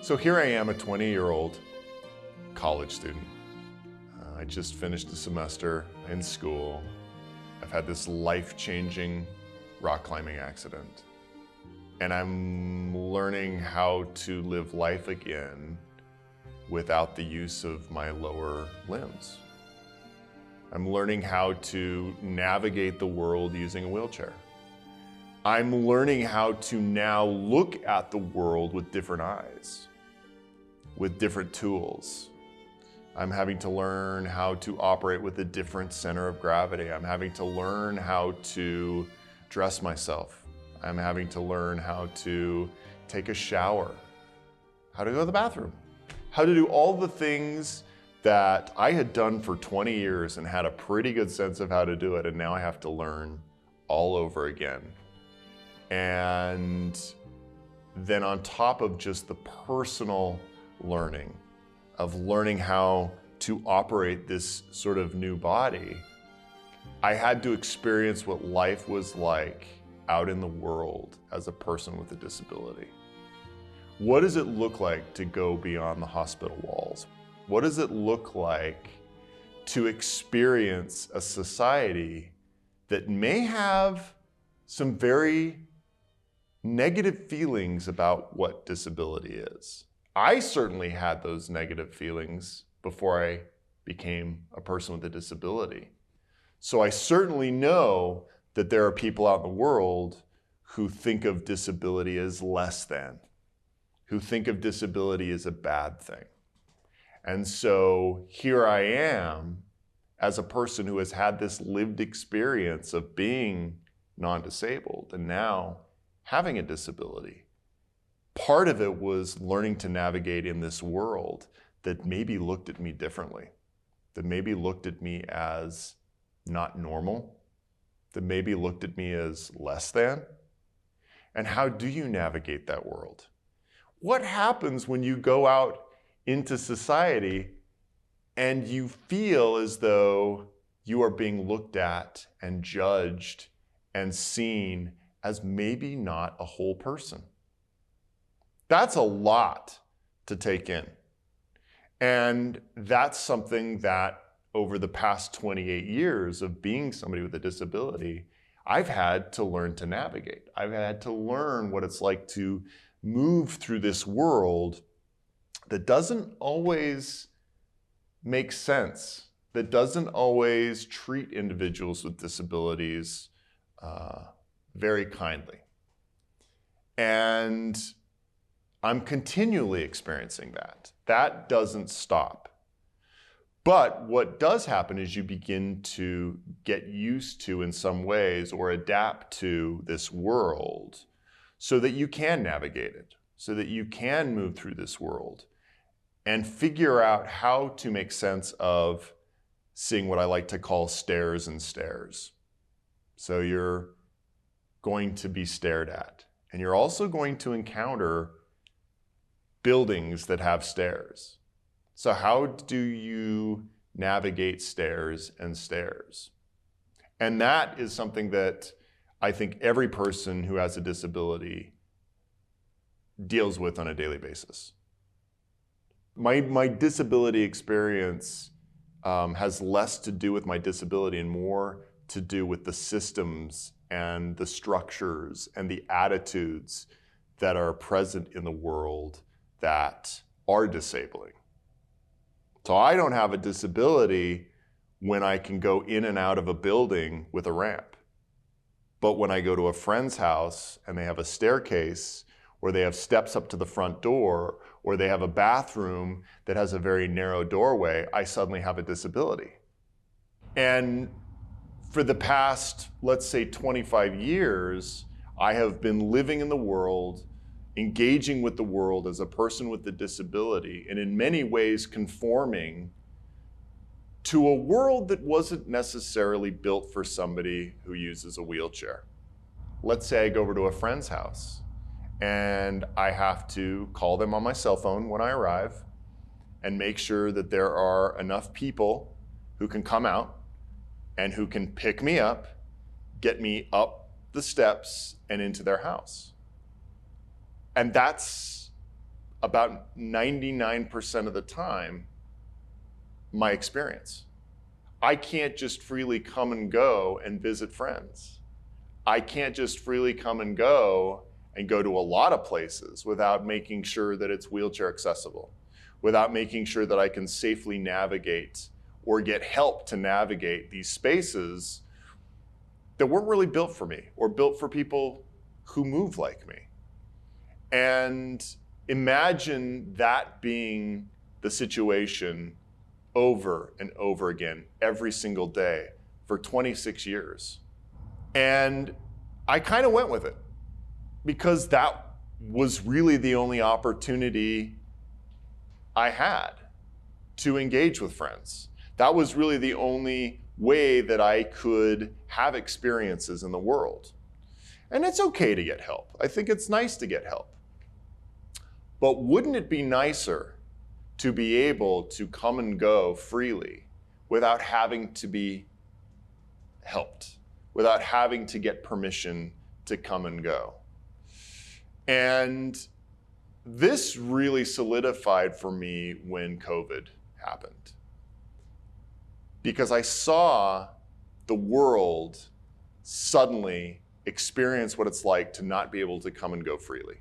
So here I am, a 20-year-old college student. I just finished a semester in school. I've had this life-changing rock climbing accident. And I'm learning how to live life again without the use of my lower limbs. I'm learning how to navigate the world using a wheelchair. I'm learning how to now look at the world with different eyes, with different tools. I'm having to learn how to operate with a different center of gravity. I'm having to learn how to dress myself. I'm having to learn how to take a shower, how to go to the bathroom, how to do all the things that I had done for 20 years and had a pretty good sense of how to do it, and now I have to learn all over again. And then on top of just the personal learning of learning how to operate this sort of new body, I had to experience what life was like out in the world as a person with a disability. What does it look like to go beyond the hospital walls? What does it look like to experience a society that may have some very negative feelings about what disability is? I certainly had those negative feelings before I became a person with a disability. So I certainly know that there are people out in the world who think of disability as less than, who think of disability as a bad thing. And so here I am as a person who has had this lived experience of being non-disabled and now having a disability. Part of it was learning to navigate in this world that maybe looked at me differently, that maybe looked at me as not normal, that maybe looked at me as less than. And how do you navigate that world? What happens when you go out into society and you feel as though you are being looked at and judged and seen as maybe not a whole person? That's a lot to take in. And that's something that over the past 28 years of being somebody with a disability, I've had to learn to navigate. I've had to learn what it's like to move through this world that doesn't always make sense, that doesn't always treat individuals with disabilities very kindly. And I'm continually experiencing that. That doesn't stop. But what does happen is you begin to get used to, in some ways, or adapt to this world so that you can navigate it, so that you can move through this world and figure out how to make sense of seeing what I like to call stares and stares. So you're going to be stared at, and you're also going to encounter buildings that have stairs. So how do you navigate stairs and stairs? And that is something that I think every person who has a disability deals with on a daily basis. My disability experience has less to do with my disability and more to do with the systems and the structures and the attitudes that are present in the world that are disabling. So I don't have a disability when I can go in and out of a building with a ramp. But when I go to a friend's house and they have a staircase, or they have steps up to the front door, or they have a bathroom that has a very narrow doorway, I suddenly have a disability. And for the past, let's say 25 years, I have been living in the world, engaging with the world as a person with a disability, and in many ways conforming to a world that wasn't necessarily built for somebody who uses a wheelchair. Let's say I go over to a friend's house and I have to call them on my cell phone when I arrive and make sure that there are enough people who can come out and who can pick me up, get me up the steps and into their house. And that's about 99% of the time, my experience. I can't just freely come and go and visit friends. I can't just freely come and go to a lot of places without making sure that it's wheelchair accessible, without making sure that I can safely navigate or get help to navigate these spaces that weren't really built for me or built for people who move like me. And imagine that being the situation over and over again, every single day for 26 years. And I kind of went with it because that was really the only opportunity I had to engage with friends. That was really the only way that I could have experiences in the world. And it's okay to get help. I think it's nice to get help. But wouldn't it be nicer to be able to come and go freely without having to be helped, without having to get permission to come and go? And this really solidified for me when COVID happened, because I saw the world suddenly experience what it's like to not be able to come and go freely,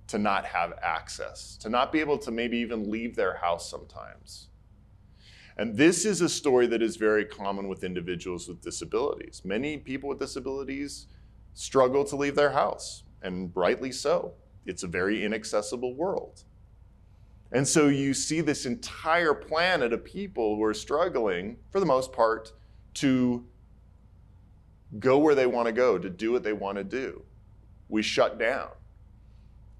to not have access, to not be able to maybe even leave their house sometimes. And this is a story that is very common with individuals with disabilities. Many people with disabilities struggle to leave their house, and rightly so. It's a very inaccessible world. And so you see this entire planet of people who are struggling, for the most part, to go where they want to go, to do what they want to do. We shut down.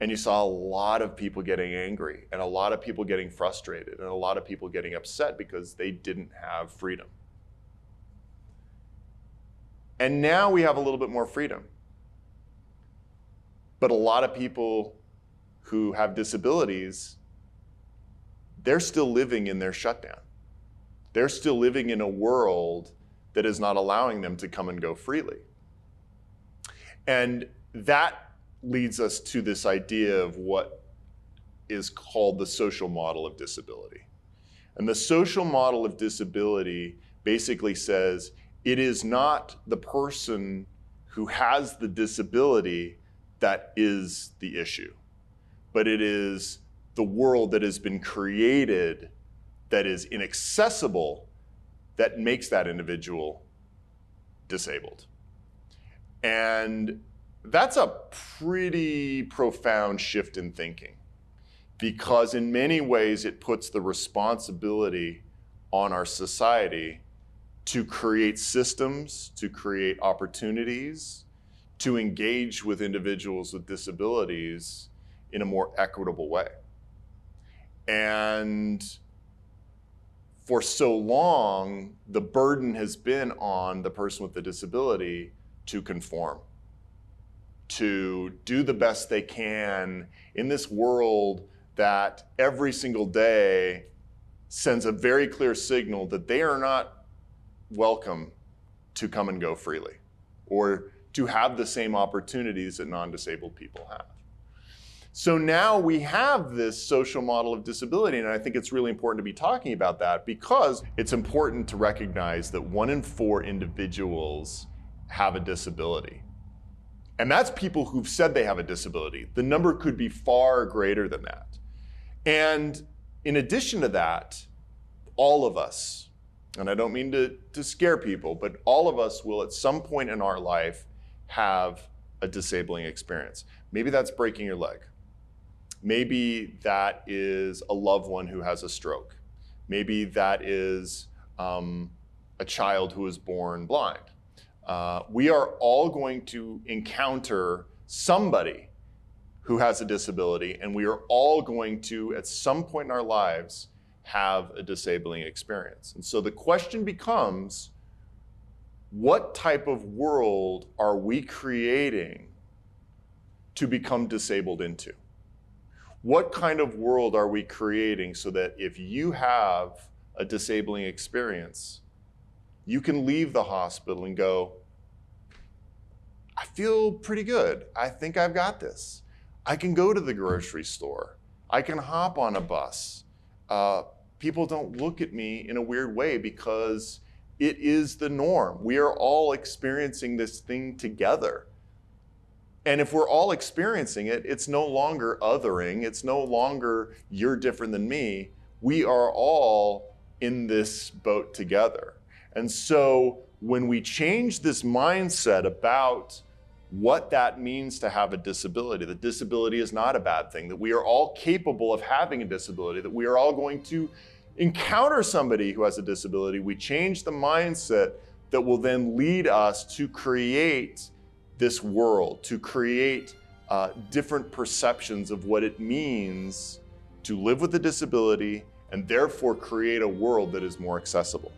And you saw a lot of people getting angry, and a lot of people getting frustrated, and a lot of people getting upset because they didn't have freedom. And now we have a little bit more freedom. But a lot of people who have disabilities, they're still living in their shutdown. They're still living in a world that is not allowing them to come and go freely. And that leads us to this idea of what is called the social model of disability. And the social model of disability basically says it is not the person who has the disability that is the issue, but it is the world that has been created that is inaccessible that makes that individual disabled. And that's a pretty profound shift in thinking, because in many ways it puts the responsibility on our society to create systems, to create opportunities, to engage with individuals with disabilities in a more equitable way. And for so long, the burden has been on the person with the disability to conform, to do the best they can in this world that every single day sends a very clear signal that they are not welcome to come and go freely, or to have the same opportunities that non-disabled people have. So now we have this social model of disability, and I think it's really important to be talking about that, because it's important to recognize that 1 in 4 individuals have a disability. And that's people who've said they have a disability. The number could be far greater than that. And in addition to that, all of us, and I don't mean to scare people, but all of us will at some point in our life have a disabling experience. Maybe that's breaking your leg. Maybe that is a loved one who has a stroke. Maybe that is a child who is born blind. We are all going to encounter somebody who has a disability, and we are all going to, at some point in our lives, have a disabling experience. And so the question becomes, what type of world are we creating to become disabled into? What kind of world are we creating so that if you have a disabling experience, you can leave the hospital and go, I feel pretty good. I think I've got this. I can go to the grocery store. I can hop on a bus. People don't look at me in a weird way because it is the norm. We are all experiencing this thing together. And if we're all experiencing it, it's no longer othering. It's no longer you're different than me. We are all in this boat together. And so when we change this mindset about what that means to have a disability, that disability is not a bad thing, that we are all capable of having a disability, that we are all going to encounter somebody who has a disability, we change the mindset that will then lead us to create this world, to create different perceptions of what it means to live with a disability and therefore create a world that is more accessible.